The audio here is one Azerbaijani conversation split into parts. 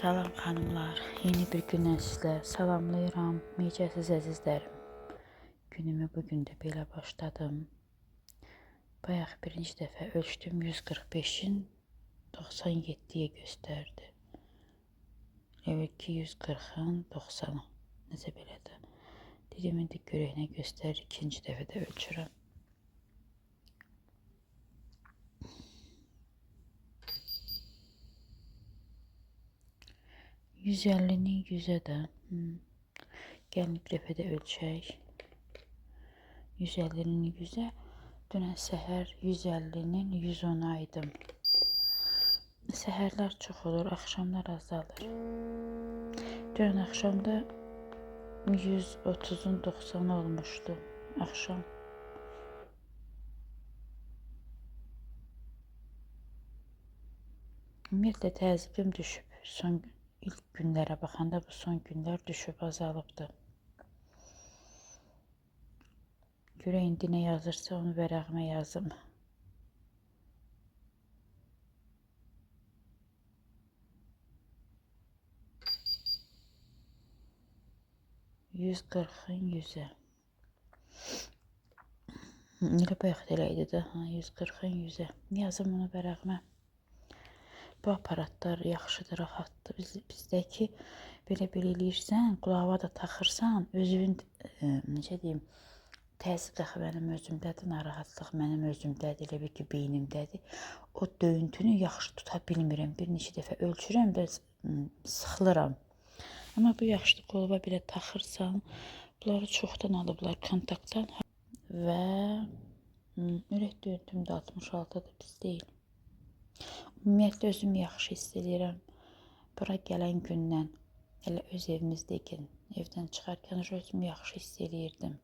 Salam xanımlar, yeni bir gündən sizləri salamlayıram. Necəsiz əzizlərim? Günümü bugün də belə başladım. Bayaq birinci dəfə ölçdüm, 145-in 97-yə göstərdi. Evet ki 140-ın 90-a, necə belədir. Dedim, indi görək nə göstərir, ikinci dəfə də ölçürəm. %50'nin 100'e də. Gəlin bir dəfə də ölçək. 150'nin 100'e. Dünən səhər 150'nin 110'a idim. Səhərlər çox olur, axşamlar azalır. Dünən axşamda 130'un 90 olmuşdu. Axşam. Ümumiyyətlə təzyiqim düşüb. Son ilk günlərə baxanda bu son günlər düşüb, azalıbdı. Görək indi nə yazırsa onu vərəqimə yazım. %140'ın 100'e. Elə bayaq da elə idi də, 140'ın 100'e. Yazım onu vərəqimə. Bu aparatlar yaxşıdır, rahatdır. Bizdəki belə eləyirsən, qulağa da taxırsan, özün, necə deyim, təzyiq axı mənim özümdədir, narahatlıq mənim özümdədir, elə bir ki, beynimdədir. O döyüntünü yaxşı tuta bilmirəm. Bir neçə dəfə ölçürəm və sıxılıram. Amma bu yaxşı qolaba belə taxırsan, bunları çoxdan alıblar kontaktdan və ürək döyüntüm də 66'dır, pis deyil. Ümumiyyətlə özümü yaxşı hiss edirəm. Bura gələn gündən, elə öz evimizdəykən, evdən çıxarkən özümü yaxşı hiss edirdim.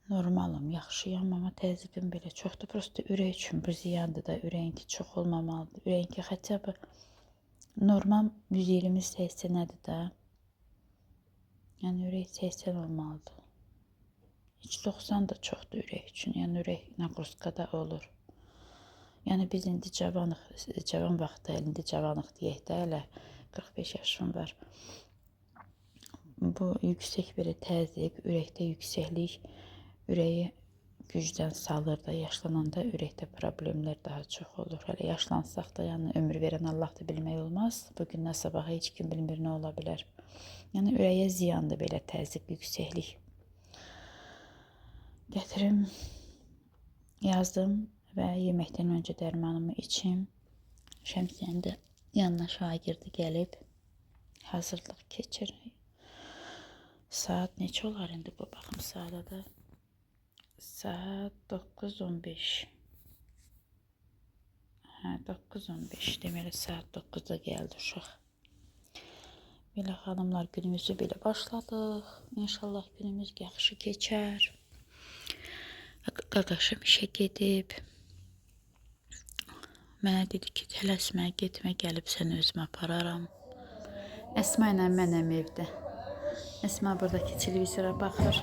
Normalım, yaxşıyam, amma təzyiqim belə çoxdur. Prosta ürək üçün bu ziyandır da, ürəyinki çox olmamalıdır. Ürəyinki xətə bu normal 120-80-ədir də. Yəni ürək 80 olmalıdır. Heç 90 da çoxdur ürək üçün, yəni ürək naqruskada olur. Yəni biz indi cavanıq, cavan vaxtda, indi cavanıq deyək də, elə 45 yaşım var. Bu yüksək belə təzyiq, ürəkdə yüksəklik, ürəyi gücdən salır da, yaşlananda ürəkdə problemlər daha çox olur. Hələ yaşlansaq da, yəni ömür verən Allah da bilmək olmaz. Bugündən sabaha heç kim bilmir nə ola bilər. Yəni ürəyə ziyandır belə təzyiq, yüksəklik. Gətirim, yazdım. Və yeməkdən öncə dərmanımı içim. Şəmsiyyənin də yanına şagirdi gəlib. Hazırlıq keçir. Saat neçə olar indi bu? Baxım saata da. Saat 9:15. Hə, 9:15. Deməli saat 9'da gəldi uşaq. Belə xanımlar, günümüzü belə başladıq. İnşallah günümüz yaxşı keçər. Qaqaşım işə gedib. Mənə dedi ki, tələsmə, getmə, gəlib səni özümə apararam. Əsma ilə mənəm evdə. Əsma buradakı televizora baxır.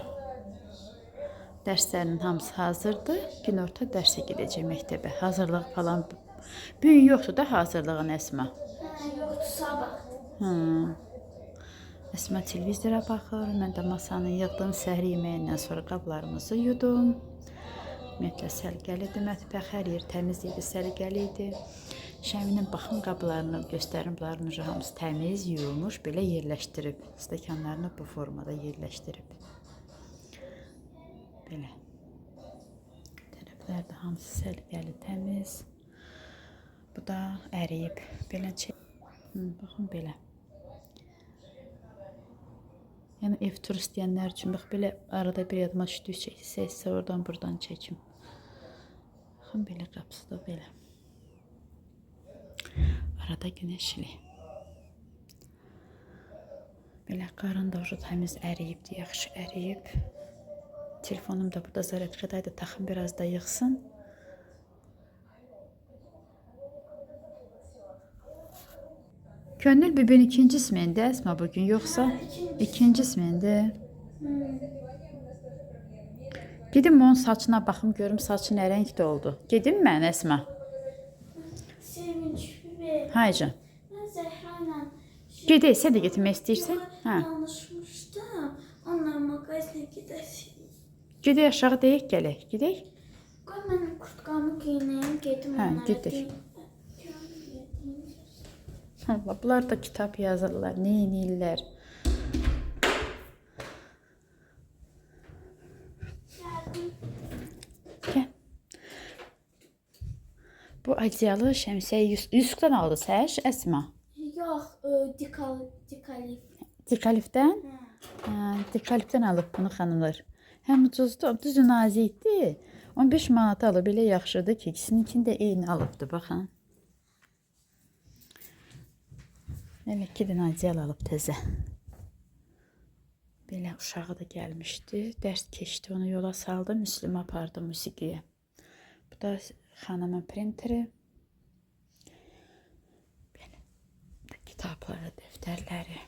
Dərslərin hamısı hazırdır. Günorta dərsə gedəcək məktəbə. Hazırlıq falan. Bugün yoxdur da hazırlığın Əsma. Yoxdur, sabah. Əsma televizora baxır. Mən də masanı yığdım. Səhər yeməyindən sonra qablarımızı yudum. Ümumiyyətlə sərgəlidir mətbəx, hər yer təmiz idi, sərgəli idi. Şəminin baxım qablarını göstərim, bunların hamısı təmiz, yuyulmuş, belə yerləşdirib. Stəkanlarını bu formada yerləşdirib. Belə. Tərəflər də hamısı sərgəli, təmiz. Bu da əriyib. Belə baxın belə. Yəni ev tur istəyənlər üçün bax belə arada bir yadıma düşdükcə isə oradan buradan çəkim. Baxın belə qapısı da belə. Arada güneşli. Belə qarın da təmiz əriyibdir, yaxşı əriyib. Telefonum da burada zaryatkadaydı, taxım biraz da yığsın. Könül bibin ikinci ismində Əsma bugün, yoxsa ikinci ismində. Gedim onun saçına baxım, görüm saçı nə rəngdə oldu. Gedim mən Əsma. Sevinç biber. Haycan. Mən Zəhra ilə Gedək, sən də getmək istəyirsən? Hə. danışmışdım. Onunla mağazaya gedəsinik. Gedək aşağı deyək, gələk. Gedək. Qoy mən kurtkamı geyinəyim, gedim Hə, onlara gedir. deyim. Allah, bunlar da kitab yazırlar, nə edirlər? Gəl. Bu acıyalı şəmsiyə Yusufdan aldı səş, Əsma. Yox, dikalif. Dikalifdən? Dikalifdən alıb bunu xanımlar. Həm ucuzdur, düzü nazikdir. 15 manat alıb, belə yaxşıdır ki, ikisininkini də eyni alıbdı, baxın. Elə 2 dənə acıyal alıb təzə. Belə uşağı da gəlmişdi, dərs keçdi, onu yola saldı, Müslüm apardı musiqiyə. Bu da xanımın printeri. Belə kitabları, dəftərləri.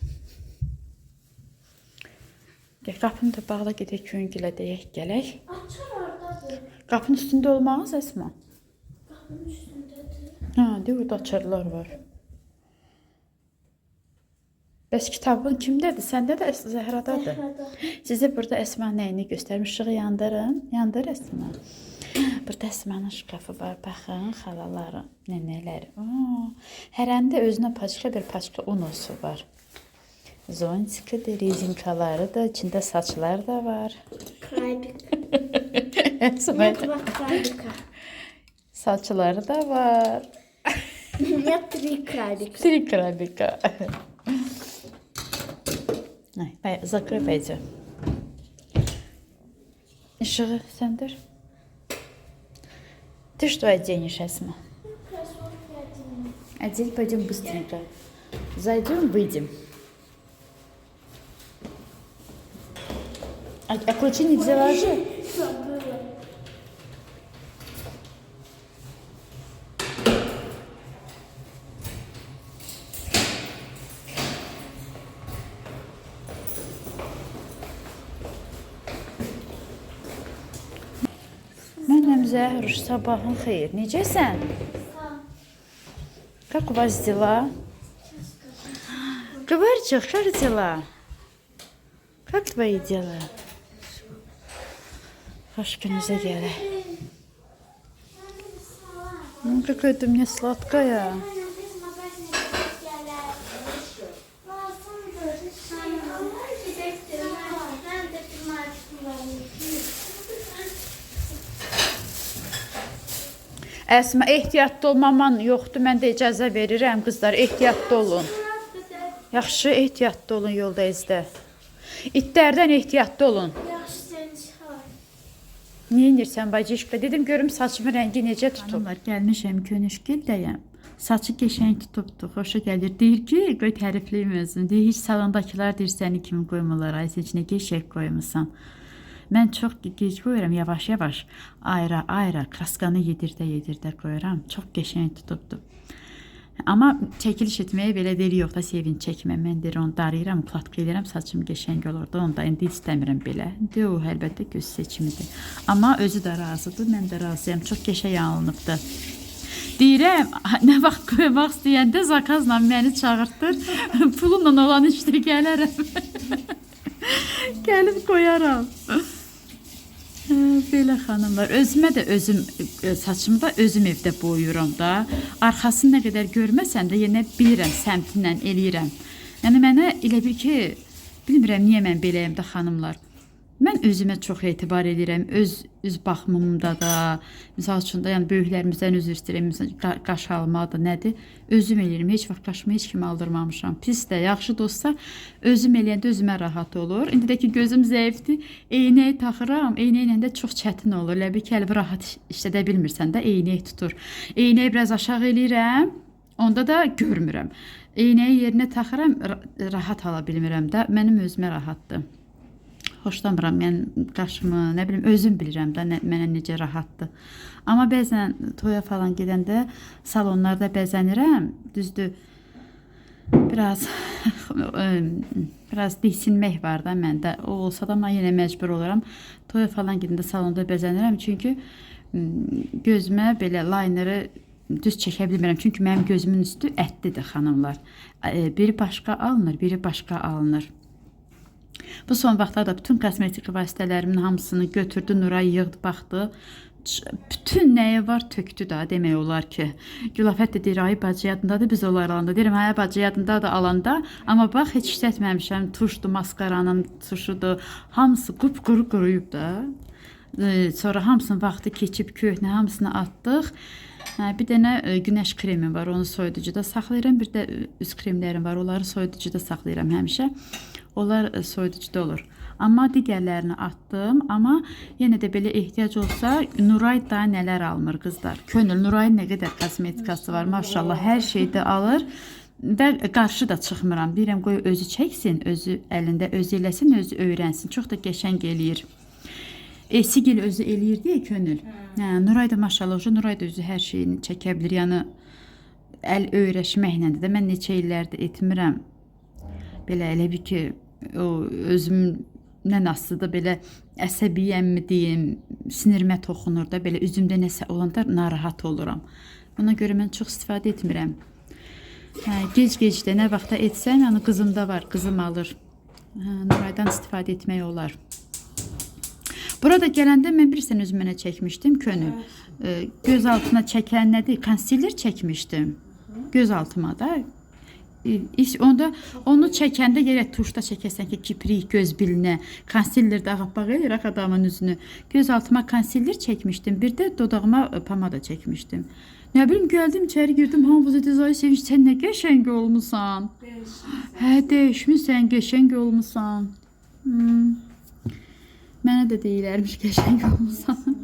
Gəl, qapını da bağla, gedək Köngülə deyək, gələk. Açar oradadır. Qapının üstündə olmaz, Əsma. Qapının üstündədir. Hə, de, orada açarlar var. Bəs kitabın kimdədir? Səndə də Zəhradadır. Zəhrada. Sizə burada Əsma nəyini göstərmiş? İşığı yandırın. Yandır Əsma. Burada Əsmanın şkafı var. Baxın, xalaları, nənələri. Hərəndə özünə paçka bir paçka unosu var. Zontikidir, rezinkaları da, içində saçlar da var. Kraybik. Əsma, Net bak kraybika. saçları da var. Net 3 kraybika. Три крабика. Закрой, пойдем. Işığı söndür. Ты что оденешь, Асма? Кроссовки оденем. Одень, пойдем быстренько. Зайдем, выйдем. А ключи не взяла же? Забыла. Mənim Zəhruş, sabahın xeyir. Necəsən? Как у вас дела? Говорчик, как дела? Как твои дела? Hoş gününüzə gələk. Какая ты мне сладкая. Biz mağazaya gələr. Lazımdır. Onlar gedəkdir. Mən də bir marketim var. Əsmə, ehtiyatlı olmaman yoxdur. Mən də icazə verirəm, qızlar. Ehtiyatlı olun. Yaxşı, ehtiyatlı olun yolda izdə. İtlərdən ehtiyatlı olun. Yaxşı sən çıxar. Niyə inirsən bacışqa? Dedim, görüm saçımın rəngi necə tutub. Hanımlar, gəlmişəm Könüşgildəyəm. Saçı qəşəng tutubdu, xoşa gəlir. Deyir ki, qoy tərifləyim özüm. Deyir, heç salondakılar deyir, səni kimi qoymurlar. Ay, seçinə qəşəng qoymuşsan. Mən çox gec qoyuram, yavaş-yavaş, ayra, kraskanı yedirdə qoyuram. Çox qəşəng tutubdu. Amma çəkiliş etməyə belə deyir, yox da sevin çəkmə. Mən deyir, onu darayıram, klatqa edirəm, saçım qəşəng olurdu. Onu da indi istəmirəm belə. Deyir, o əlbəttə göz seçimidir. Amma özü də razıdır, mən də razıyam. Çox qəşəng alınıbdı. Deyirəm, nə vaxt qoymaq istəyəndə zakazla məni çağırtdır. Pulla olan işdə gələrəm. Gəlib qoyaram. Belə xanımlar, özümə də özüm saçımı da özüm evdə boyuram da. Arxasını nə qədər görməsəm də yenə bilirəm, səmtinlə eləyirəm. Yəni mənə elə bir ki, bilmirəm niyə mən beləyəm də xanımlar. Mən özümə çox etibar edirəm, öz baxımımda da, misal üçün də, yəni böyüklərimizdən üzr istəyirəm, qaş almadır, nədir? Özüm eləyirəm, heç vaxt qaşımı heç kimi aldırmamışam. Pis də, yaxşı da olsa, özüm eləyəndə özümə rahat olur. İndi də ki, gözüm zəifdir, eynək taxıram, eynəklə də çox çətin olur. Elə bir kəlbi rahat işlədə bilmirsən də, eynək tutur. Eynəyi biraz aşağı eləyirəm, onda da görmürəm. Eynəyi yerinə taxıram, rahat ala bilmirəm də, mənim özümə rahatdır. Xoşlamıram, yəni qaşımı, nə bilim, özüm bilirəm də mənə necə rahatdır. Amma bəzən toya falan gedəndə salonlarda bəzənirəm, düzdür, biraz diksinmək var da məndə. O olsa da mən yenə məcbur oluram. Toya falan gedəndə salonda bəzənirəm, çünki gözümə belə layneri düz çəkə bilmirəm. Çünki mənim gözümün üstü ətlidir xanımlar. Biri başqa alınır, biri başqa alınır. Bu son vaxtlarda bütün kosmetik vasitələrimin hamısını götürdü, Nuray yığdı, baxdı. Bütün nəyi var tökdü da, demək olar ki. Gülafət də deyir, ay bacı yadındadır biz onlar alanda. Deyirəm, hə bacı yadındadır alanda. Amma bax, heç işlətməmişəm. Tuşdu, maskaranın tuşudur. Hamısı qupquru quruyub da. Sonra hamısının vaxtı keçib köhnə, hamısını atdıq. Bir dənə günəş kremim var, onu soyuducuda saxlayıram. Bir də üz kremlərim var, onları soyuducuda saxlayıram həmişə. Onlar soyuducuda olur. Amma digərlərini atdım. Amma yenə də belə ehtiyac olsa, Nuray da nələr almır qızlar. Könül, Nurayın nə qədər kosmetikası var, maşallah, hər şeydə alır. Və qarşı da çıxmıram. Deyirəm, qoy özü çəksin, özü əlində, özü eləsin, özü öyrənsin. Çox da qəşəng eləyir. Sigil özü eləyir deyə Könül. Nuray da maşallah, Nuray da özü hər şeyini çəkə bilir. Yəni, əl öyrəşməklə də mən neçə illərdə etmirəm. Belə elə bir ki, o özümdən asılı belə əsəbiyyəmmi deyim, sinirimə toxunur da, belə üzümdə nəsə olanda narahat oluram. Buna görə mən çox istifadə etmirəm. Gec-gecdə nə vaxta etsəm, yəni qızımda var, qızım alır. Nuraydan istifadə etmək olar. Burada gələndə mən bir sənə özümə çəkmişdim, Könül. Göz altına çəkən nədir? Konsiler çəkmişdim. Göz altıma da. Onda onu çəkəndə yerə tuşda çəkəsən ki, kiprik, göz bilinə, konsiler də ağappaq eləyir adamın üzünü. Göz altıma konsiler çəkmişdim, bir də dodağıma pomada çəkmişdim. Nə bilim, gəldim, içəri girdim, hamıza dizayı sevinç, sən nə qəşəng olmusan. Hə, dəyişmişsən, qəşəng olmusan. Mənə də deyilərmiş, qəşəng olmusan.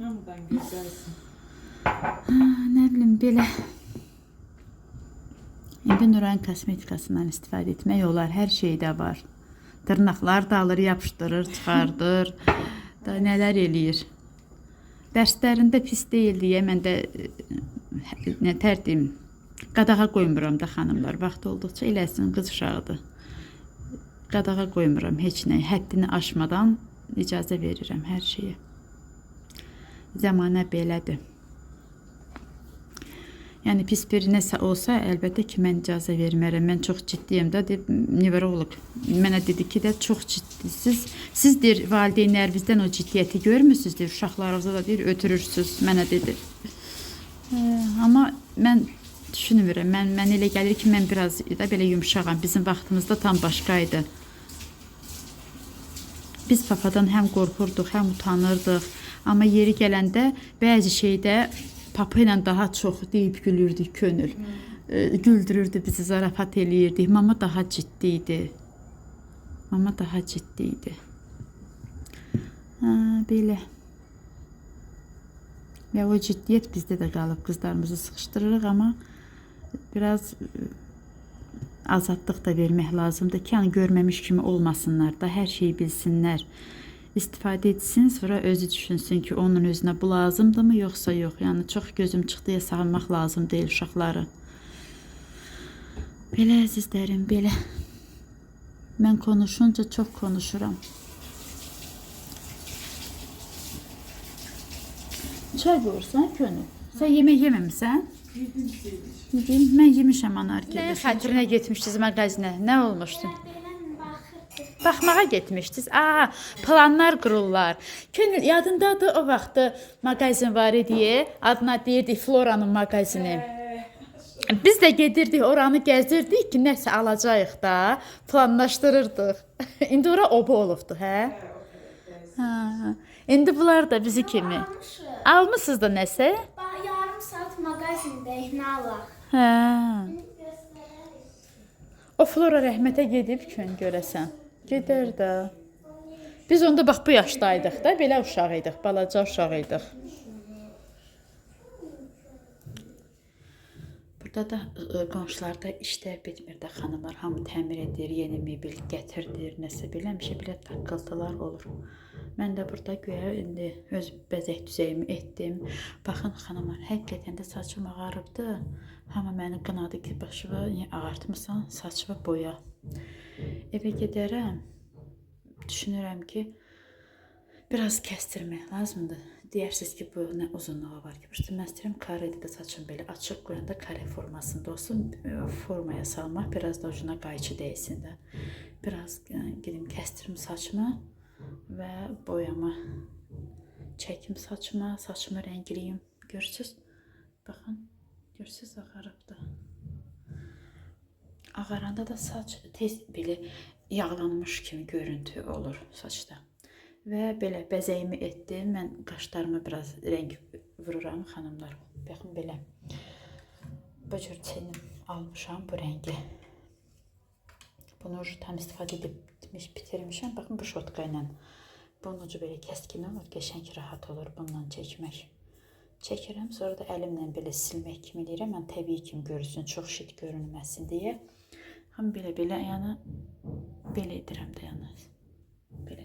Nə bilim, belə. İndi Nurayın kosmetikasından istifadə etmək olar, hər şeydə var. Dırnaqlar da alır, yapışdırır, çıxardır, da nələr eləyir. Dərslərində pis deyil deyə mən də nə tərdim, qadağa qoymuram da xanımlar. Vaxt olduqca eləsin, qız uşağıdır. Qadağa qoymuram heç nə, həddini aşmadan icazə verirəm hər şeyə. Zamanə belədir. Yəni pis bir nəsə olsa, əlbəttə ki, mən icazə vermərəm. Mən çox ciddiyəm də, nevroloq mənə dedi ki, də çox ciddisiz. Siz deyir, valideynlərinizdən o ciddiyyəti görmürsünüz, deyir, uşaqlarınızda da deyir, ötürürsünüz, mənə dedi. Amma mən düşünmürəm, mən elə gəlir ki, mən biraz da belə yumuşağam. Bizim vaxtımızda tam başqaydı. Biz papadan həm qorxurduq, həm utanırdıq. Amma yeri gələndə bəzi şeydə papa ilə daha çox deyib gülürdük, Könül. Güldürürdü bizi, zarafat eləyirdik. Mama daha ciddi idi. Mama daha ciddi idi. Belə. Və o ciddiyyət bizdə də qalıb. Qızlarımızı sıxışdırırıq, amma biraz azadlıq da vermək lazımdır ki, yəni görməmiş kimi olmasınlar da, hər şeyi bilsinlər. İstifadə etsin, sonra özü düşünsün ki, onun özünə bu lazımdırmı, yoxsa yox. Yəni, çox gözüm çıxdıya sağlamaq lazım deyil uşaqları. Belə əzizlərim, belə. Mən konuşunca çox konuşuram. Çay qoyursan, Könül? Sən yemək yeməmisən? Yedim. Mən yemişəm anarkiya. Nə xətrinə getmişdiniz mağazinə? Nə olmuşdu? Baxmağa getmişdiniz. Planlar qururlar. Könül, yadındadır o vaxtı mağazin var idi, adına deyirdik Floranın mağazini. Biz də gedirdik, oranı gəzirdik ki, nəsə alacağıq da, planlaşdırırdıq. İndi ora oba olubdu, hə? İndi bunlar da bizi kimi. Almışsınız da nəsə? Yarım saat mağazindəyik, nə alaq? Hə. O Flora rəhmətə gedib kön görəsən. Gedər də. Biz onda bax bu yaşdaydıq da, belə uşaq idik, balaca uşaq idik. Burada da qonşularda işlər bitmir də xanımlar, hamı təmir edir, yeni mebel gətirdir, nəsə belə həmişə belə taqqıltılar olur. Mən də burada göyə indi öz bəzək düzəyimi etdim. Baxın xanımlar, həqiqətən də saçım ağarıbdı. Hamı məni qınadı ki, başıva niyə ağartmısan, saçıva boya. Evə gedərəm, düşünürəm ki, biraz kəstirmək lazımdır. Deyirsiniz ki, bu nə uzunluğu var ki? Mən istəyirəm karedə də saçım belə açıq qoyanda kare formasında olsun. Formaya salmaq, biraz da ucuna qayçı dəysin də. Biraz gedim kəstirim saçımı və boyamı çəkim saçıma, saçımı rəngləyim. Görürsünüz? Baxın, görürsünüz ağarıbdı. Ağaranda da saç tez belə yağlanmış kimi görüntü olur saçda. Və belə bəzəyimi etdim. Mən qaşlarıma biraz rəng vururam xanımlar. Baxın belə. Bu cür çenim almışam bu rəngi. Bunu tam istifadə edib bitirmişəm. Baxın bu şotka ilə. Bunun ucu belə kəskin olur. Qəşəng rahat olur bundan çəkmək. Çəkirəm. Sonra da əlimlə belə silmək kimi eləyirəm. Mən təbii kimi görünsün. Çox şit görünməsin deyə. Ham belə yəni belə edirəm də yəni. Belə.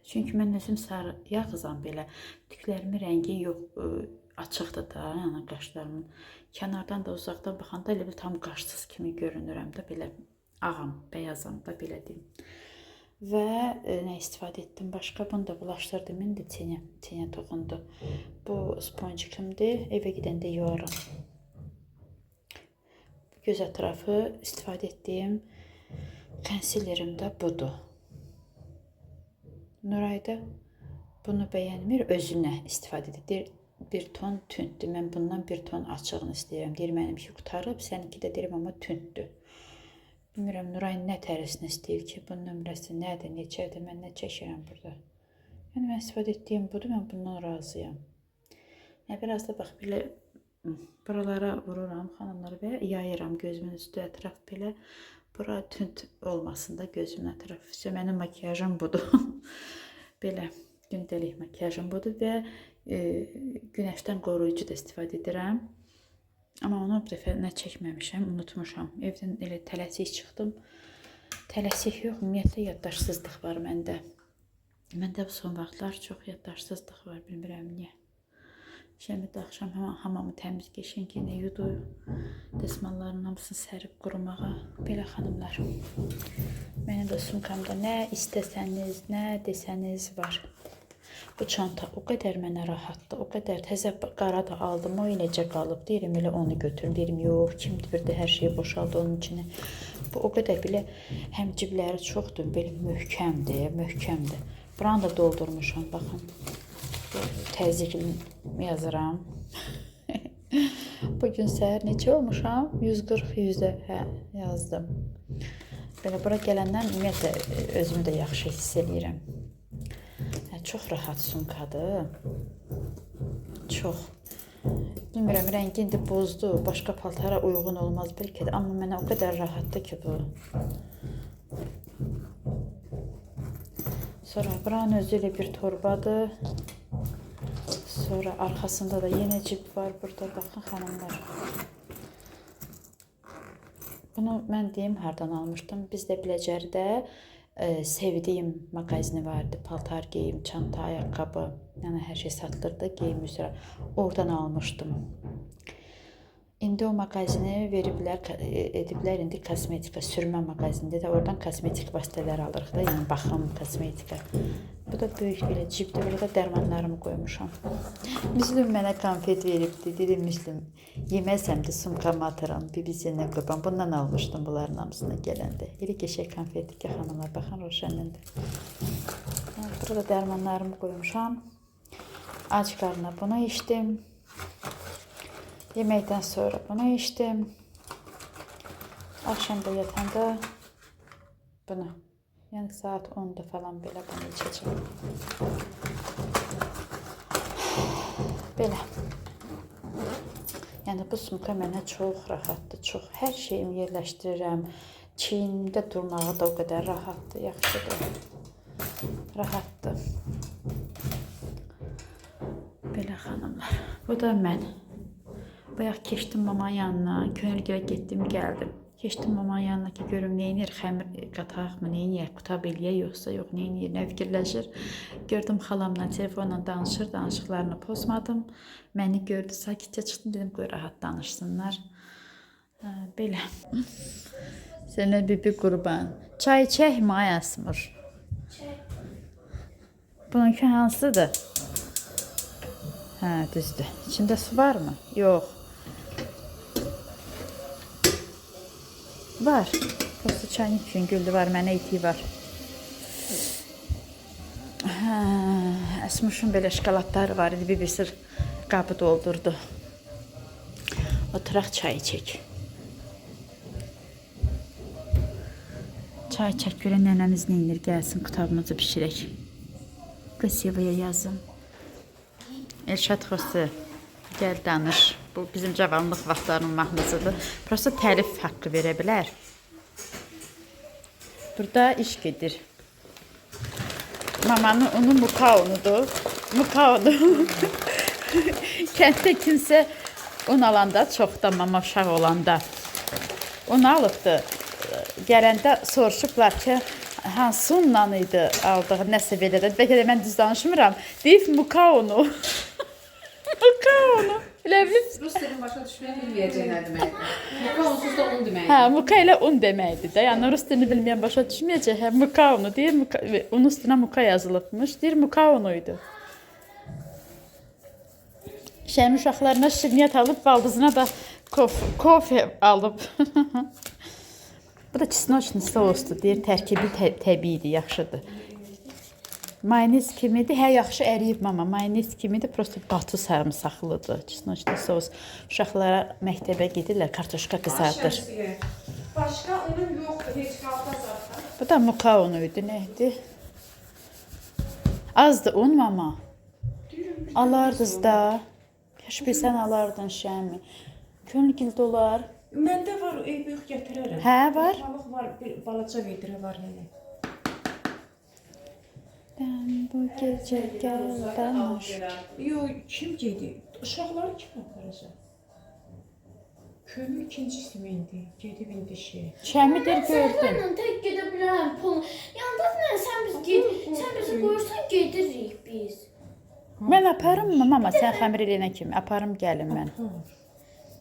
Çünki mən özüm sarı yağızam belə. Tüklərimin rəngi yox, açıqdır da, yəni qaşlarımın. Kənardan da uzaqdan baxanda elə bir tam qaşsız kimi görünürəm də, belə ağam, bəyazam da, belə deyim. Və nə istifadə etdim başqa? Bunu da bulaşdırdım, indi çenə toxundu. Bu sponjikimdir, evə gedəndə yuvaram. Göz ətrafı istifadə etdiyim konsilerim də budur. Nurayda bunu bəyənmir, özünə istifadə edir. Bir ton tündür. Mən bundan bir ton açığını istəyirəm. Deyir, mənimki qutarıb, səninki də deyirəm, amma tündür. Bilmirəm, Nuray nə tərisini istəyir ki, bunun nömrəsi nədir, neçədir, mən nə çəkirəm burada. Yəni, mən istifadə etdiyim budur, mən bundan razıyam. Biraz da bax, belə buralara vururam xanımları və yayıram gözümün üstü ətraf belə. Bura tünd olmasın da gözümün ətrafı. Mənim makiyajım budur. Belə gündəlik makiyajım budur və günəşdən qoruyucu da istifadə edirəm. Amma onu bir dəfə nə çəkməmişəm, unutmuşam. Evdən elə tələsik çıxdım. Tələsik yox, ümumiyyətlə yaddaşsızlıq var məndə. Məndə bu son vaxtlar çox yaddaşsızlıq var, bilmirəm niyə. Şəmi də axşam hamamı təmiz qəşəng yudu. Dəsmalların hamısını sərib qurumağa. Belə xanımlar. Mənim də sumkamda nə istəsəniz, nə desəniz var. Bu çanta o qədər mənə rahatdır, o qədər təzə qara da aldım, o eləcə qalıb. Deyirəm, elə onu götürüm. Deyirəm, yox, kimdir bir də hər şeyi boşaldı onun içine. Bu o qədər belə həm cibləri çoxdur, belə möhkəmdir, möhkəmdir. Buranı da doldurmuşam, baxın. Təzyiqli yazıram. Bugün səhər neçə olmuşam? 140-100'ə yazdım. Belə bura gələndən ümumiyyətlə özümü də yaxşı hiss edirəm. Çox rahat sumkadır. Çox. Bilmirəm, rəngi indi bozdu. Başqa paltara uyğun olmaz bəlkə də. Amma mənə o qədər rahatdır ki bu. Sonra buranın özü ilə bir torbadır. Sonra arxasında da yenə cib var burada. Baxın xanımlar. Bunu mən deyim hardan almışdım. Bizdə Biləcəridə sevdiyim mağazini vardı. Paltar geyim, çanta, ayaqqabı. Yəni hər şey satılırdı geyim üzrə. Oradan almışdım. İndi o mağazini ediblər indi kosmetika, sürmə mağazində də oradan kosmetik vasitələr alırıq da, yəni baxım, kosmetika. Bu da böyük belə cibdir, burada dərmanlarımı qoymuşam. Müslüm mənə konfet veribdi, dedim Müslüm, yeməsəm də sumkama atıram, bibisiyinə qoyam. Bundan almışdım bunların hamısına gələndə. Elə qəşəng konfetdir ki, xanımlar, baxın Roşənindir. Burada dərmanlarımı qoymuşam. Ac qarnına bunu içdim. Yeməkdən sonra bunu içdim. Akşamda yatanda bunu. Yəni saat 10'da falan belə bunu içəcəm. Belə. Yəni bu sumka mənə çox rahatdır, çox. Hər şeyimi yerləşdirirəm. Çiynimdə durmağı da o qədər rahatdır, yaxşıdır. Rahatdır. Belə xanımlar. Bu da mən. Bayaq keçdim mamanın yanına, Könülgölə getdim, gəldim. Keçdim mamanın yanına ki, görüm neynir, xəmir qataq mı, neynir, qutab eləyə yoxsa yox, neynir, nə fikirləşir. Gördüm xalamla telefonla danışır, danışıqlarını pozmadım. Məni gördü, sakitcə çıxdım, dedim, qoy rahat danışsınlar. Belə. Sənə bibi qurban. Çay çəkmə ay Əsmir. Bununki hansıdır? Hə, düzdür. İçində su varmı? Yox. Var. Prosta çayın küngüldü var, mənə iti var. Hə, Əsmişin belə şokoladları var idi, bir sır qabı doldurdu. Oturaq çayı çək. Çay çək görən nənəmiz neyinir, gəlsin qutabımızı pişirək. Qısiyevaya yazım. Elşad Xosu, gəl danış. Bu bizim cavanlıq vaxtlarının mahnısıdır. Prosta tərif haqqı verə bilər. Burada iş gedir. Mamanın unu mukaonudur. Mukaodur. Kənddə kimsə un alanda, çoxda mama uşaq olanda un alıbdı. Gələndə soruşublar ki, hansı unla idi aldığı, nəsə belədən. Bəlkə də mən düz danışmıram. Deyib mukaonu. Mukaonu. Elə bilirsiniz? Rus dilini başa düşməyə bilməyəcək nə deməkdir. Muka onsuz da un deməkdir. Hə, muka ilə un deməkdir də. Yəni rus dilini bilməyən başa düşməyəcək. Hə, mukaonu deyir, unun üstünə muka yazılıbmış. Deyir, mukaonu idi. Şəmi uşaqlarına şirniyyat alıb, baldızına da kofe alıb. Bu da çisnoçni sousdur, deyir, tərkibi təbiidir, yaxşıdır. Mayonez kimidir? Hə, yaxşı əriyib mama. Mayonez kimidir? Prosta qatı sarımsaqlıdır. Çisnoçli sos. Uşaqlara məktəbə gedirlər, kartoşka qızardır. Başqa unun yoxdur, heç qalda zaten. Bu da muka unu idi, nə idi? Azdır un mama. Alardınız da. Kaş bilsən alardın Şəmi. Könlgil dolar. Məndə var, böyük gətirərəm. Hə, var. Balıq var, bir balaca vedrə var hələ. Bu gecə gəl danış. Yox, kim gedi? Uşaqları kim aparacaq? Kömür ikinci simendi, gedib indi şey. Şəmidir gördün. Sənlə tək gedə bilərəm pul. Yanda nə sən bizi qoyursan gedirik biz. Mən aparım mı mama? Sən xəmir eləyənə kimi aparım gəlim mən.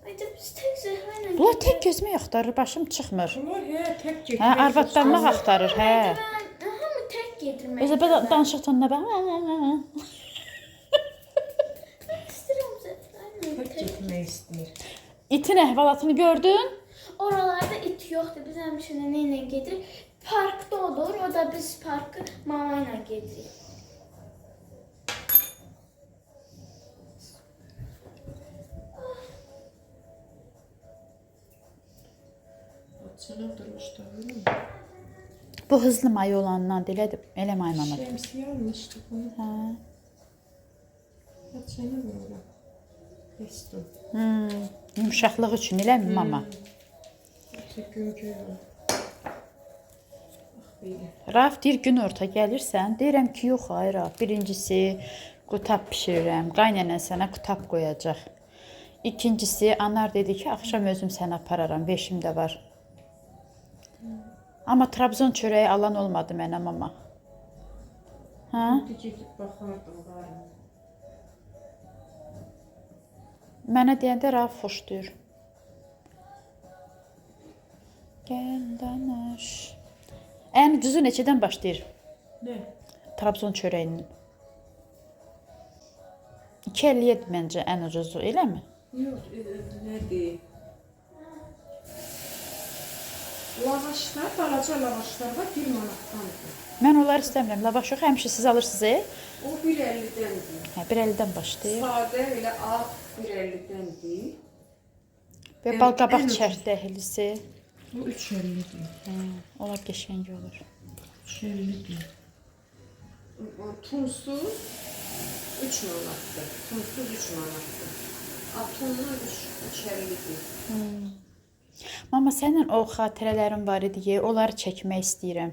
Haydi biz tək zəhmənlə. Bunlar tək gözümü axtarır, başım çıxmır. Bunlar tək gedir. Hə, arvadlarını axtarır, hə. Hamı tək gedirmək. Özə belə danışıq tonuna bax. İstəyirəm zəhmənlə Tək getmək istəyir. İtin əhvalatını gördün? Oralarda it yoxdur. Biz həmişə nə ilə gedirik? Parkda olur. O da biz parkı mama ilə gedirik. Açana durmuşdu, öyle mi? Bu hızlı may olandan elədir. Elə may mama. Şemsiye almıştık onu. Hə. Açana vururam. Pesto. Yumşaqlıq üçün eləmi mama? Göngöy var. Bax belə. Raf deyir gün orta gəlirsən. Deyirəm ki, yox ay Raf. Birincisi qutab bişirirəm. Qaynanən sənə qutab qoyacaq. İkincisi Anar dedi ki, axşam özüm səni apararam. Beşim də var. Amma Trabzon çörəyi alan olmadı mənə mama. Hə? Bir gedib baxardım qarım. Mənə deyəndə Raf xoşlayır. Gəl danış. Ən ucuzu neçədən başlayır? Nə? Trabzon çörəyinin. 2.57 məncə ən ucuzu, eləmi? Yox, nədir? Lavaşlar, balaca lavaşlar var, 1 manatdandır. Mən onları istəmirəm. Lavaş yox, həmişə siz alırsınız. O 1.50-dəndir. Hə, 1.50-dən başlayır. Sadə elə ağ 1.50-dəndir. Və balqabaq çərtəhlisi. Bu 3.50-dir. Hə, onlar qəşəng olur. 3.50-dir. Tunsuz 3 manatdır. Tunsuz 3 manatdır. Atomlu 3.50-dir. Mama, sənin o xatirələrin var idi, onları çəkmək istəyirəm.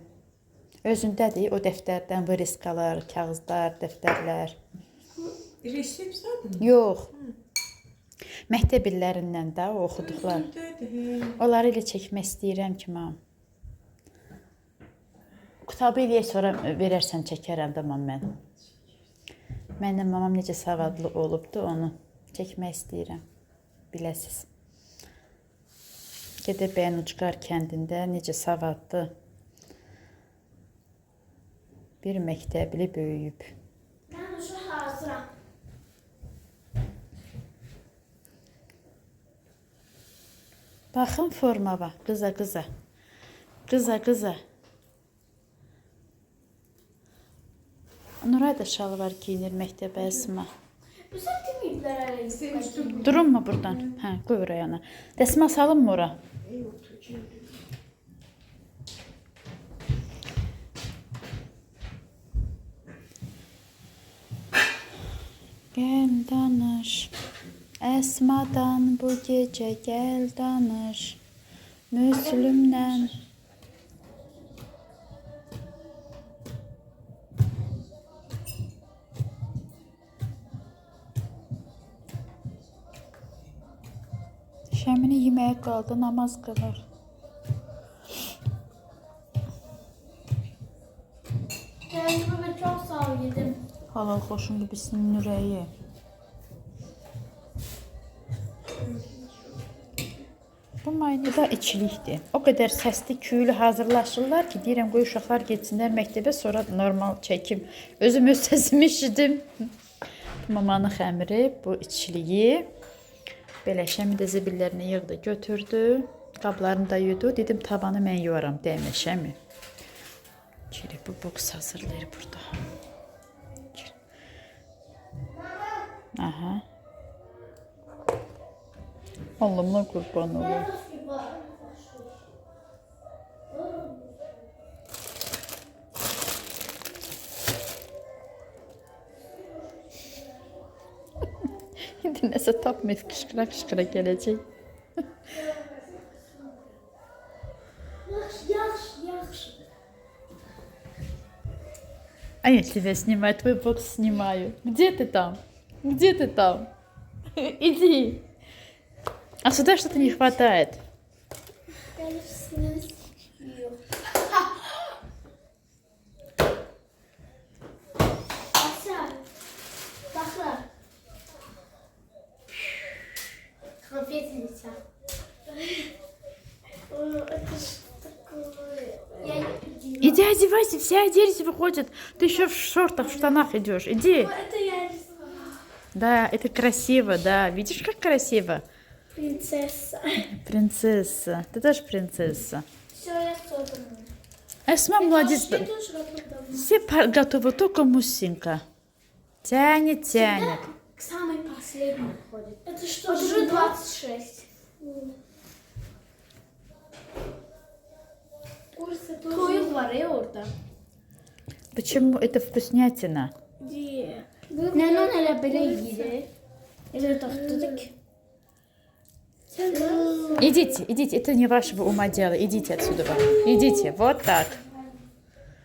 Özündədir o dəftərdən vırıskalar, kağızlar, dəftərlər. Resept zaten. Yox. Məktəb illərindən də o oxuduqlar. Özündədir. Onları ilə çəkmək istəyirəm ki, mam. Kitabı eləyə sonra verərsən, çəkərəm də mam mən. Mənim mamam necə savadlı olubdu, onu çəkmək istəyirəm. Biləsiz. Gedib Bənucqar kəndində necə savadlı bir məktəbli böyüyüb. Mən uşaq hazıram. Baxın formava, qıza. Nuray da şalvar giyinir məktəbə Əsma. Bu sən deməyiblər hələ. Durunma buradan. Hə, qoy oraya ana. Dəsmal salınmı ora? Gəl danış. Əsmadan bu gecə gəl danış. Müslümdən. Şəmini yeməyə qaldı, namaz qılar. Baba çox sağ ol yedim. Halal xoşum bibisinin ürəyi. Bu mayını da içilikdir. O qədər səsli, küylü hazırlaşırlar ki, deyirəm qoy uşaqlar getsinlər məktəbə, sonra normal çəkim. Özüm öz səsimi eşidim. Mamanın xəmiri, bu içiliyi. Belə Şəmi də zibillərini yığdı, götürdü. Qablarını da yudu. Dedim tavanı mən yuvaram, dəymə Şəmi. Bu boks hazırlayır burada. Aha. Allah'ına qurban olum. İndi nəsə tapmayıb qışqıra gələcək. Yaxşı. А я тебя снимаю, твой бокс снимаю. Где ты там? Где ты там? Иди. А сюда что-то не хватает. Gəlibsiniz. Yox. Asar. Baxlar. Konfet yiyəcəm. Это что такое? Иди одевайся, вся одежда выходит. Ты еще в шортах, в штанах идешь. Иди. Это я рисовала. Да, это красиво, да. Видишь, как красиво? Принцесса. Принцесса. Ты тоже принцесса. Все, я собрана. Эсма молодец. Я тоже готова. Все готовы, только Мусинка. Тянет. К самой последней ходит. Это что? Уже 26. Toyuq var ya orada. Почему это вкуснятина? Nənən elə belə yeyir. Elə taxtırdı ki. Идите, это не вашего ума дело. Идите отсюда. Идите, вот так.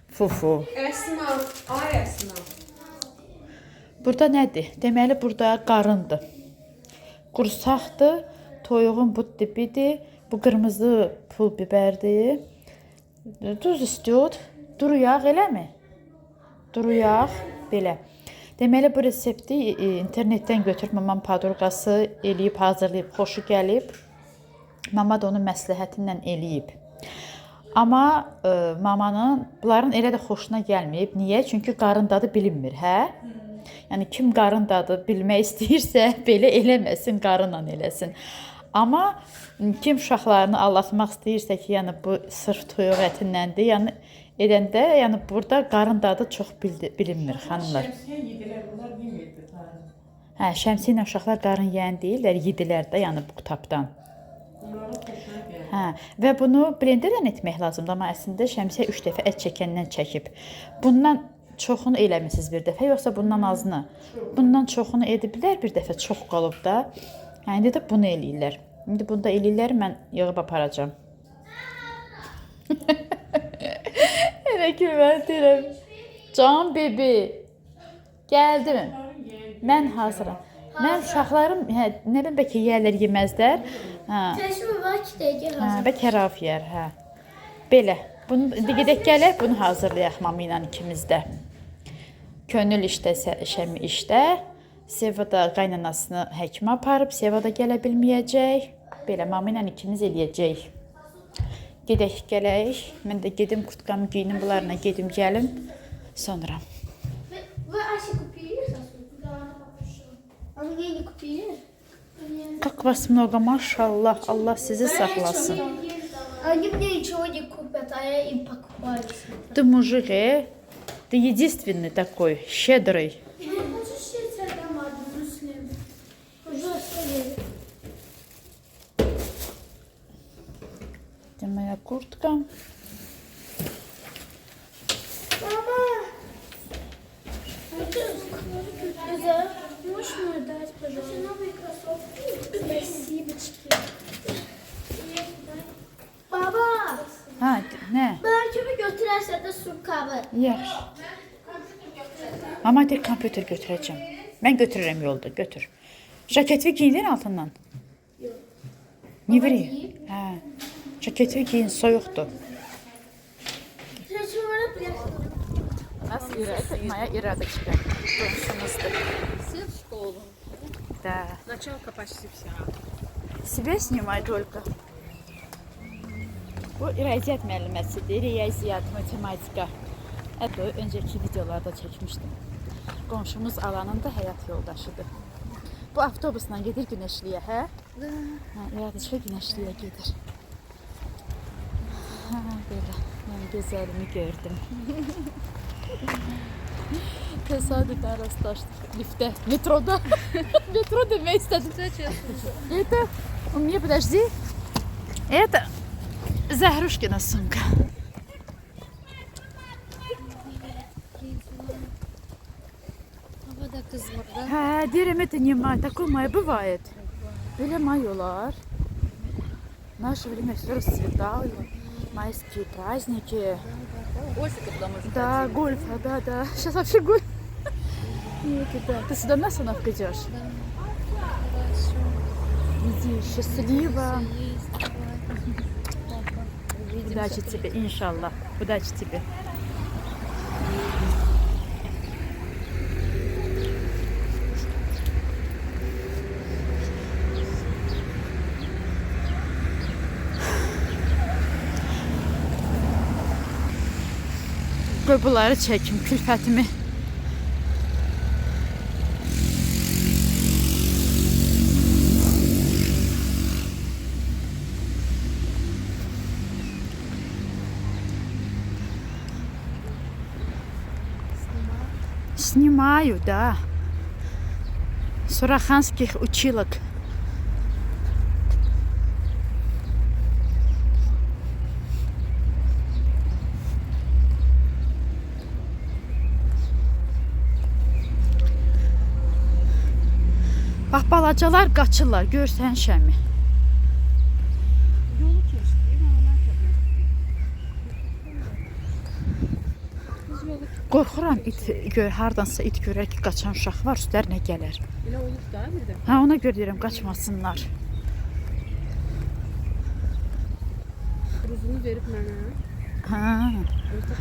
Фу-фу. Əsma, ay Əsma. Burada nədir? Deməli, burada qarındır. Qursaqdır, toyuğun bu dibidir, bu qırmızı pul bibərdir. Duz istiyor. Duru yağ, eləmi? Duru yağ, belə. Deməli, bu resepti internetdən götürüb mamam padurqası eləyib, hazırlayıb, xoşu gəlib. Mama da onun məsləhətindən eləyib. Amma mamanın bunların elə də xoşuna gəlməyib. Niyə? Çünki qarın dadı bilinmir, hə? Yəni kim qarın dadı bilmək istəyirsə, belə eləməsin, qarınla eləsin. Amma kim uşaqlarını aldatmaq istəyirsə ki, yəni bu sırf toyuq ətindəndir, yəni edəndə, yəni burada qarın dadı çox bilinmir, xanımlar. Şəmsiyə yedilər, bunlar yemirdi. Hə, şəmsiyə ilə uşaqlar qarın yeyən deyirlər, yedilər də, yəni bu kitabdan. Onların xoşuna gəlir. Hə, və bunu blenderdən etmək lazımdır, amma əslində şəmsiyə 3 dəfə ət çəkəndən çəkib. Bundan çoxunu eləmisiniz bir dəfə, yoxsa bundan azını? Bundan çoxunu ediblər, bir dəfə çox qalıb da. Hə, indi də bunu eləyirlər. İndi bunu da eləyirlər, mən yığıb aparacağam. Elə ki, mən deyirəm, can bebi, gəldim. Mən hazıram. Mən uşaqlarım, nə bilim, bəlkə yeyərlər, yeməzlər. Təşmi var ki, dəqiq hazır. Bəlkə raf yer, hə. Belə, bunu indi gedək gələk, bunu hazırlayaq mama ilə ikimiz də. Könül işdə, Şəmi işdə. Seva da qaynanasını həkimə aparıb, Seva da gələ bilməyəcək. belə mama ilə ikimiz eləyəcəyik. Gedək, gələk. Mən də gedim kurtkamı giyinim, bunlarla gedim, gəlim. Sonra. Вы Асе купили сосуд? Да, а мне не купили? Как вас много, машаллах. Allah sizi saxlasın. Они мне ничего не купят, а я им покупаю. Ты мужик, ты единственный такой, щедрый. Я не хочу сидеть дома, друзья. Пожалуйста, Это моя куртка. Мама! Güzel. Можешь мне дать, пожалуйста? Новые кроссовки. Спасибочки. Baba, Ha, nə? ben kimi götürərsə də su kabı. Yaxşı. Mama deyir, kompüter götürəcəm. Mən götürürəm yolda, götür. Jaketini giydin altından? Yox. Niyə vereyim? Hə. Jaketini giyin, soyuqdur. Reçivara biləsən. Нас Ира, это моя Ирадочка. Консумысты. Все в школу. Да. Началка почти вся. Себя снимай только. Bu riyaziyyat müəlliməsidir, riyaziyyat, matematika. Hətta öncəki videolarda çəkmişdim. Qonşumuz Alanın da həyat yoldaşıdır. Bu avtobusla gedir Günəşliyə, hə? Hə, Iradışqa Günəşliyə gedir. Hə, belə. Mən gözəlimi gördüm. Tesadüfen rastlaştık lifte, metroda. Metro demək istedim. Это у меня, подожди. Это Заhrушкина сумка. Havada kız var da. Hə, deyirəm, это не май. Такое май бывает. Belə may olar. Наше время все расцветало. Майские праздники. Гольфика туда можно Да, гольфа, да. Сейчас вообще гольф. Нет, да. Ты сюда на остановку идешь? Иди, счастливо. Удачи тебе, иншаллах. Удачи тебе. Qoy bunları çəkim, külfətimi. Снимаю, да. Сураханских училок. Bax, balacalar qaçırlar, görsən şəmi. Yolu keçdi, onlar Qorxuram it gör, hardansa it görər ki, qaçan uşaq var, üstlərinə gələr. Elə olub da bir də. Hə, ona görə deyirəm, qaçmasınlar. Kruzunu verib mənə.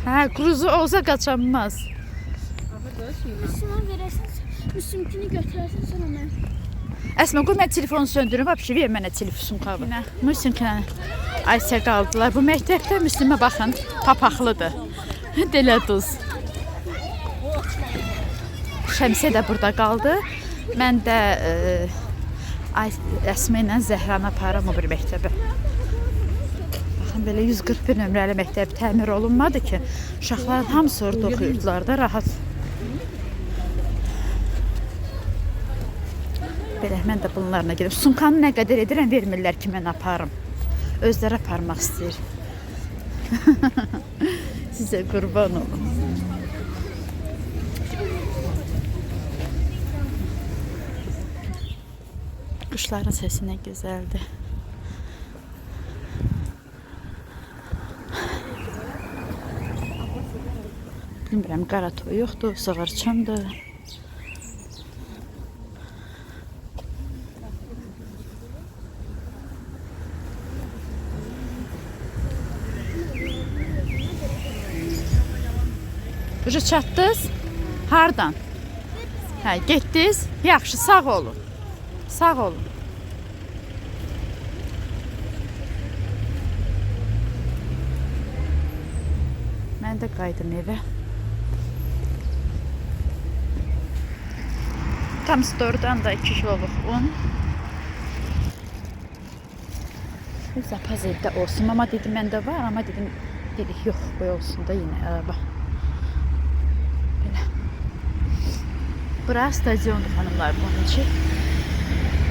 Hə, quruzu olsa qaçanmaz. Havada şimdi. Müslüman verəsən, Müslümkini götürərsən sonra mən. Əsmə, qoy mən telefonu söndürüm, vəbşi ver mənə telefon sumkavı. Müslümklə Aysə qaldılar. Bu məktəbdə Müslümə baxın, papaqlıdır. Delə duz. Şəmsiyə də burada qaldı. Mən də Əsmə ilə Zəhranı aparım o bir məktəbə. Baxın, belə 141 nömrəli məktəb təmir olunmadı ki, uşaqların hamısı orada oxuyurdular da rahat. Belə, mən də bunlarla gedim. Sumkanı nə qədər edirəm, vermirlər ki, mən aparım. Özləri aparmaq istəyir. Sizə qurban olum. Quşların səsi nə gözəldir. Bilmirəm, qara toyuqdur, sığırçındır. Uca çatdınız? Hardan? Hə, getdiniz? Yaxşı, sağ olun. Sağ olun. Mən də qayıdım evə. Tam store'dan da 2 kiloluq un. Zapaz evdə olsun. Mama dedi məndə var, amma dedim yox, qoy olsun da yenə araba. Belə. Bura stadiondur xanımlar, bunun için.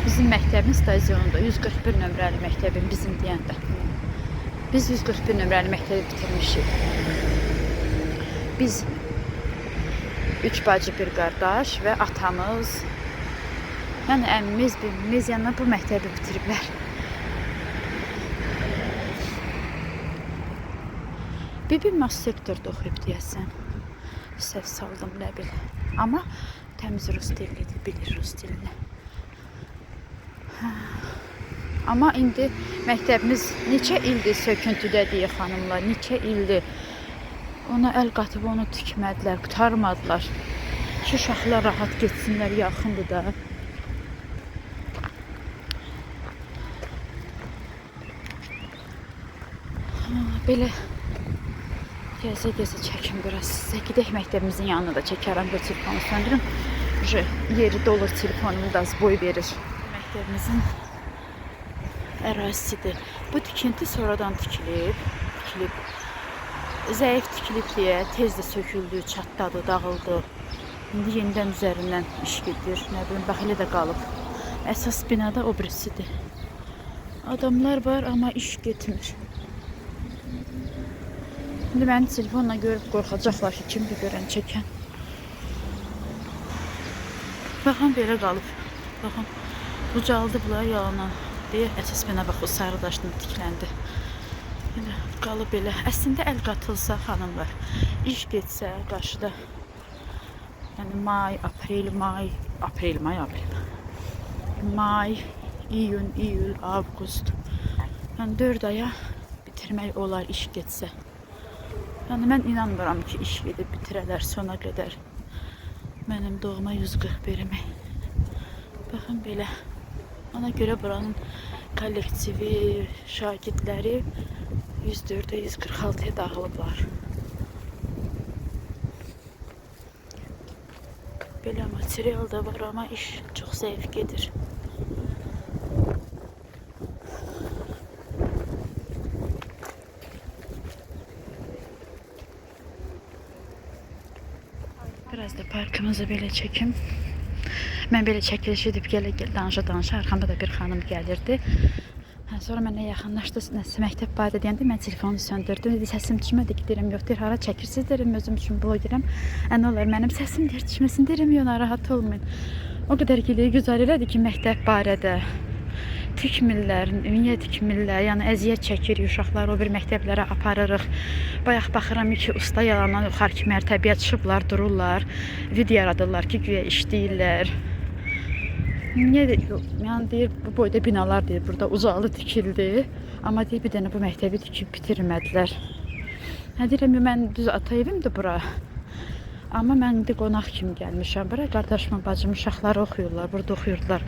Bizim məktəbin stadionunda 141 nömrəli məktəbin bizim deyəndə. Biz 141 nömrəli məktəbi bitirmişik. Biz 3 bacı bir qardaş və atamız, yəni əmmimiz, bibimiz yəni bu məktəbi bitiriblər. Bibim mas sektorda oxuyub deyəsən. Səhv saldım, nə bil. Amma təmiz rus dilidir, bilir rus dilini. Amma indi məktəbimiz neçə ildir söküntüdədir xanımlar, neçə ildir. Ona əl qatıb onu tikmədilər, qutarmadılar. Şu uşaqlar rahat getsinlər, yaxındır da. Belə gəzə-gəzə çəkim biraz sizə. Gedək məktəbimizin yanına da çəkərəm, bu telefonu söndürüm. Yeri dolur, telefonumu da az boy verir. Məktəbimizin ərazisidir. Bu tikinti sonradan tikilib. Zəif tikilib deyə tez də söküldü, çatladı, dağıldı. İndi yenidən üzərindən iş gedir. Nə bilim, bax elə də qalıb. Əsas binada o birisidir. Adamlar var, amma iş getmir. Şimdi məni telefonla görüb qorxacaqlar ki, kimdir görən, çəkən. Baxın, belə qalıb. Baxın, ucaldıblar yalandan. Deyə əsas bina bax, o sarı daşla tikləndi. Elə qalıb belə. Əslində əl qatılsa xanımlar, iş getsə qarşıda. Yəni may, aprel, iyun, iyul, avqust. Yəni 4 aya bitirmək olar iş getsə. Yəni mən inanmıram ki, iş gedib bitirələr sona qədər. Mənim doğma 141-imi. Baxın belə. Ona görə buranın kollektivi, şagirdləri 104-ə 146-ya dağılıblar. Belə material da var, amma iş çox zəif gedir. Biraz da parkımızı belə çəkim. Mən belə çəkiliş edib gələ-gələ danışa-danışa arxamda da bir xanım gəlirdi. Sonra mənə yaxınlaşdı, nəsə məktəb barədə deyəndə mən telefonu söndürdüm. Dedi, səsim düşmədi ki, deyirəm, yox, deyir, hara çəkirsiniz, deyirəm, özüm üçün blogerim. Nə olar, mənim səsim deyir, düşməsin, deyirəm, yox, narahat olmayın. O qədər güzar elədi ki, məktəb barədə tikmirlər, niyə tikmirlər, yəni əziyyət çəkir uşaqlar, o bir məktəblərə aparırıq. Bayaq baxıram ki, usta yalandan yuxarı mərtəbəyə çıxıblar, dururlar, video yaradırlar ki, güya işləyirlər. Niyə deyir, yəni deyir, bu boyda binalar deyir, burada uzalı tikildi, amma deyir, bir dənə bu məktəbi tikib bitirmədilər. Deyirəm, mən düz ata evimdir bura. Amma mən indi qonaq kimi gəlmişəm bura. Qardaşımın, bacım, uşaqları oxuyurlar, burada oxuyurdular.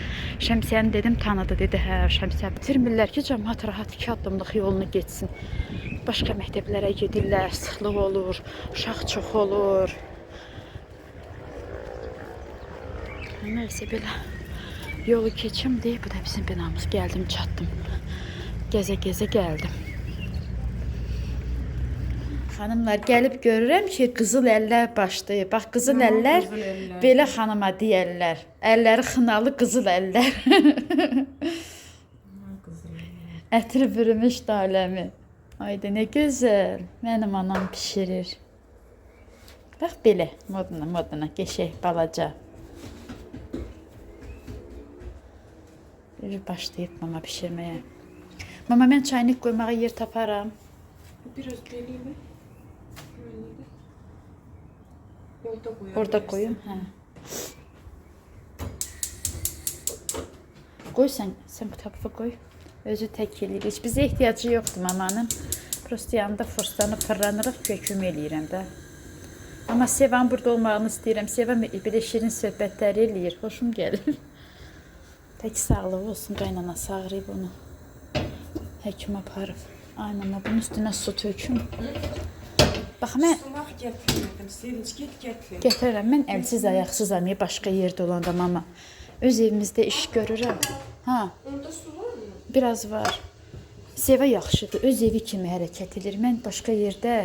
Şəmsiyyəni dedim, tanıdı, dedi, hə, Şəmsiyyə bitirmirlər ki, cəmaət rahat 2 addımlıq yolunu getsin. Başqa məktəblərə gedirlər, sıxlıq olur, uşaq çox olur. Nəysə belə yolu keçim deyib, bu da bizim binamız. Gəldim, çatdım. Gəzə-gəzə gəldim. Xanımlar, gəlib görürəm ki, qızıl əllər başlayıb. Bax, qızıl əllər belə xanıma deyərlər. Əlləri xınalı qızıl əllər. Ətri bürümüş daləmi. Ayda, nə gözəl. Mənim anam pişirir. Bax, belə, moduna, geçək, balaca. Başlayıb mama pişirməyə. Mama, mən çaynik qoymağa yer taparam. Biraz vereyim mi? Orada koyun. Hə. Qoy sən bu tərəfə qoy. Özü tək eləyir. Heç bizə ehtiyacı yoxdur mamanın. Prosto yanında forslanıb fırlanırıq, köküm eləyirəm də. Amma Sevan burada olmağını istəyirəm. Sevan belə şirin söhbətləri eləyir. Xoşum gəlir. Tək sağlığı olsun. Qaynanası ağrıyıb onu. Həkim aparıb. Ay mama, bunun üstünə su töküm. Bax mən Sumaq gətirmədim. Sevinç gətir. gətirərəm. Mən əlsiz ayaqsızam ya başqa yerdə olanda mama. Öz evimizdə iş görürəm. Ha, Onda su var mı? biraz var. Seva yaxşıdır. Öz evi kimi hərəkət edir. Mən başqa yerdə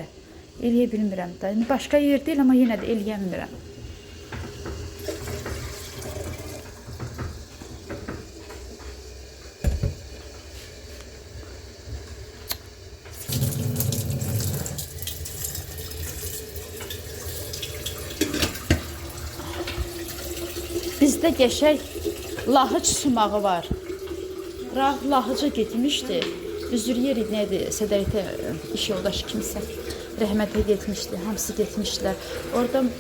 eləyə bilmirəm də. Başqa yer deyil, amma yenə də eləyə bilmirəm. Bizdə qəşəng lahıc sumağı var. Lahıca getmişdi. Üzür yeri nədir? Sədərətə iş yoldaşı kimsə rəhmətə getmişdi. Hamısı getmişdilər. Oradan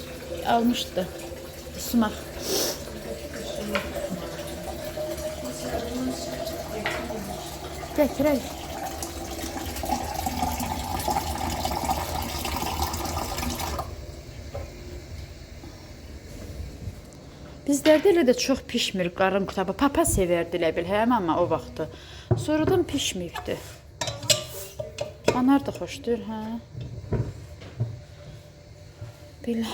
almışdı sumaq. Gətirək. Bizlərdə elə də çox pişmir qarın qutabı. Papa sevərdi elə bil, hə amma o vaxtı. Sonradan pişməyibdi. Anar da xoşdur, hə? Belə.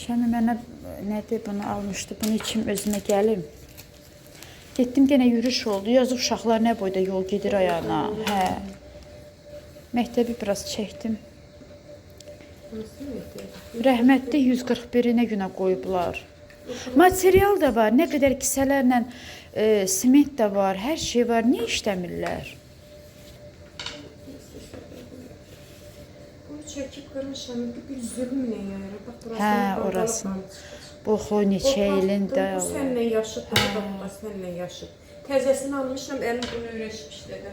Şəmi mənə nədir bunu almışdı. Bunu içim özümə gəlim. Getdim yenə yürüyüş oldu. Yazıq uşaqlar nə boyda yol gedir ayağına. Hə. Məktəbi biraz çəkdim. Rəhmətli 141-inə günə qoyublar. Material da var, nə qədər kisələrlə sement də var, hər şey var. Niyə işləmirlər? Bu çəkib qırmışam. Bir zülmlə yayır. Bax burası. Hə, orasını. Bu xo neçə ilin də. Bu səninlə yaşıd, bu səninlə yaşıd. Təzəsini almışam, əlim bunu öyrəşmişdir.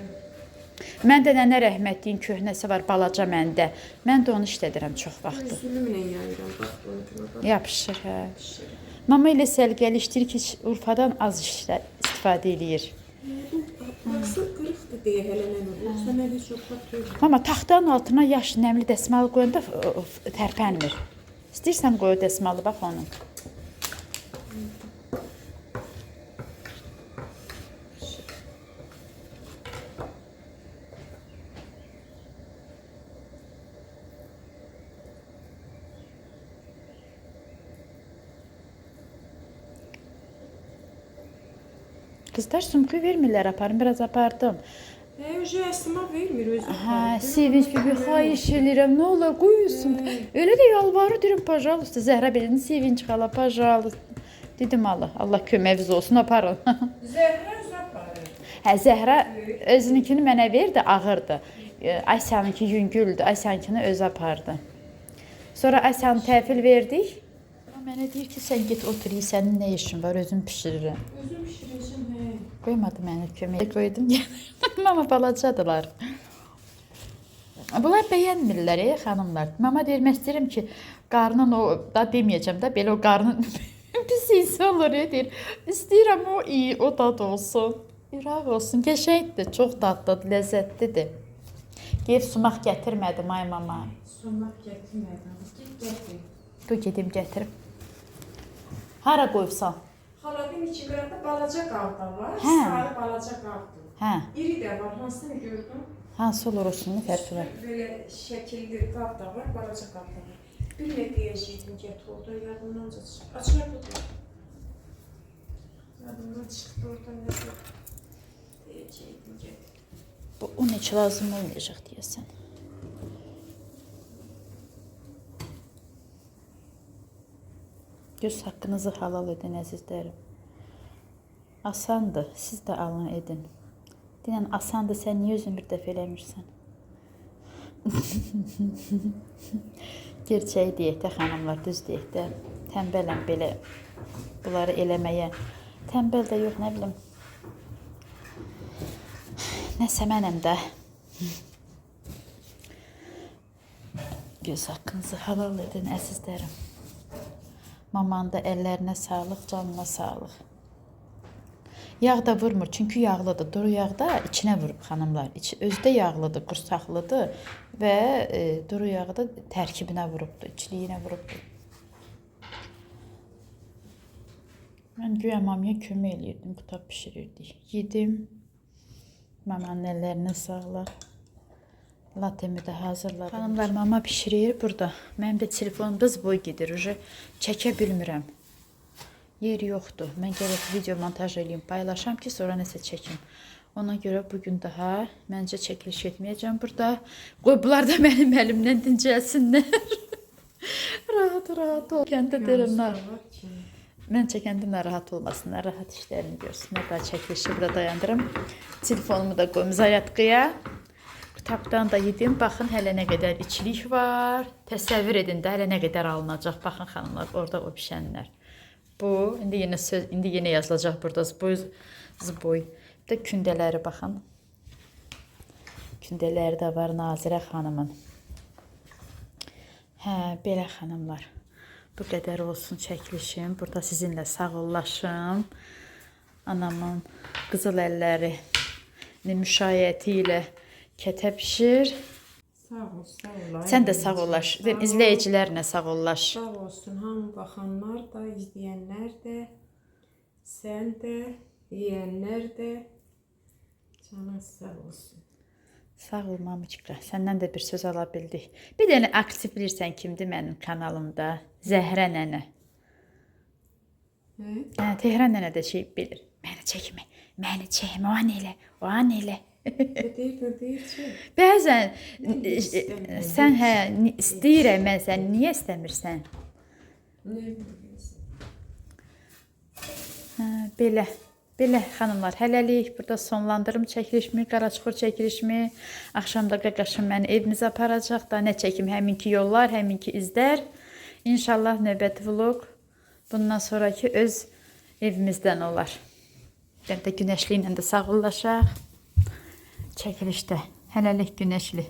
Mən də nənə rəhmətliyin köhnəsi var balaca məndə. Mən də onu işlədirəm çox vaxtı. Zülmlə yayıram, bax bunu. Yapışır, hə. Mama ilə səlqəli işləyir ki, Urfadan az istifadə eləyir. Baxsı qırıqdır deyə hələ nə olur. Sən elə çox baxır. Mama taxtanın altına yaş nəmli dəsmal qoyanda tərpənmir. İstəyirsən qoy o dəsmalı, bax onun. Qızlar sumku vermirlər, aparım, biraz apardım. Öcə əsma vermir özü. Hə, Sevinç bibi, xahiş edirəm, nə olar qoyursun. Elə də yalvarır, deyirəm, pajalısta, Zəhra belini, Sevinç xala, pajalısta. Dedim Allah köməyiniz olsun, aparın. Zəhra özü aparır. Hə, Zəhra özününkünü mənə verdi, ağırdı. Ayşəninki yüngüldür, Ayşəninkini özü apardı. Sonra Ayşəni təhvil verdik. Mənə deyir ki, sən get otur, sənin nə işin var, özüm pişirirəm. Özüm pişirəcəm, hə. Qoymadı mənə köməyə, qoydum, mama balacadılar. Bunlar bəyənmirlər, xanımlar. Mama deyirmək istəyirəm ki, qarnın o, da deməyəcəm də, belə o qarnın pis insan olur, deyir. İstəyirəm o iyi, o dad olsun. İraq olsun, qəşəngdir, çox dadlıdır, ləzzətlidir. Geyib sumaq gətirmədim, ay mama. Sumaq gətirmədim, gətir. Qoy gedim gətirim. Hara qoysan? Xaladın iki qıraqda balaca qalda var, Hə. sarı balaca qaldı. Hə, İri də var, hansını gördüm? hansı olur olsun, nə fərqi var? Böyle şəkilli qab da var, balaca qab da var. Bir nə deyəcəkdim get orada, yadımdan çıxdı. Açılar budur. Yadımdan çıxdı orada nə deyəcəkdim get. Bu un heç lazım olmayacaq deyəsən. Göz haqqınızı halal edin, əzizlərim. Asandır, siz də alın edin. Deyən, asandır, sən niyə özün bir dəfə eləmirsən? Gerçəyi deyək də, xanımlar, düz deyək də. Tənbələm belə bunları eləməyə. Tənbəl də yox, nə bilim. Nəsə mənəm də. Göz haqqınızı halal edin, əzizlərim. Mamanın da əllərinə sağlıq, canına sağlıq. Yağ da vurmur, çünki yağlıdır. Duru yağ da içinə vurub, xanımlar. Özdə yağlıdır, qursaqlıdır və duru yağı da tərkibinə vurubdur, içliyinə vurubdur. Mən güya mamaya kömək eləyirdim, qutab pişirirdik. Yedim. Mamanın əllərinə sağlıq. Latemi də hazırladım. Xanımlar mama bişirir burada. Mənim də telefonumda zboy gedir. Uje çəkə bilmirəm. Yer yoxdur. Mən gərək video montaj edeyim, paylaşam ki, sonra nəsə çəkim. Ona görə bugün daha məncə çəkiliş etməyəcəm burada. Qoy bunlar da mənim əlimdən dincəlsinlər. rahat ol. Kəndə deyirəm, mən çəkəndə narahat olmasınlar, rahat işlərini görsünlər. Daha çəkilişi burada dayandırım. Telefonumu da qoyum zayatqıya. Kitabdan da yedim. Baxın, hələ nə qədər içilik var. Təsəvvür edin də, hələ nə qədər alınacaq. Baxın xanımlar, orada o pişənlər. Bu, indi yenə yazılacaq burada zboy. Bir də kündələri baxın. Kündələri də var Nazirə xanımın. Hə, belə xanımlar. Bu qədər olsun çəkilişim. Burada sizinlə sağollaşım. Anamın qızıl əlləri müşayiəti ilə kətə pişir. Sağ ol, sağ ol. Sən də sağ olaş. İzləyicilərlə sağ olaş. Sağ olsun hamı baxanlar da, izləyənlər də, sən də, yeyənlər də. Canın sağ olsun. Sağ ol Mamuçka. Səndən də bir söz ala bildik. Bir dənə aktiv bilirsən kimdir mənim kanalımda? Zəhrə nənə. Hə, Tehran nənə də şey bilir. Məni çəkmə. Məni çəkmə. O an elə. O an elə. Ne deyir ki? Bəzən sən hə istəyirəm mən sən niyə istəmirsən? Ne bilirsin? Hə, belə xanımlar, hələlik burada sonlandırım çəkilişimi, qaraçuxur çəkilişimi. Axşamda qaqaşım məni evimizə aparacaq da, nə çəkim, həminki yollar, həminki izlər. İnşallah növbəti vlog bundan sonraki öz evimizdən olar. Mən də günəşli ilə də sağollaşaq. Çəkilişdə hələlik günəşli.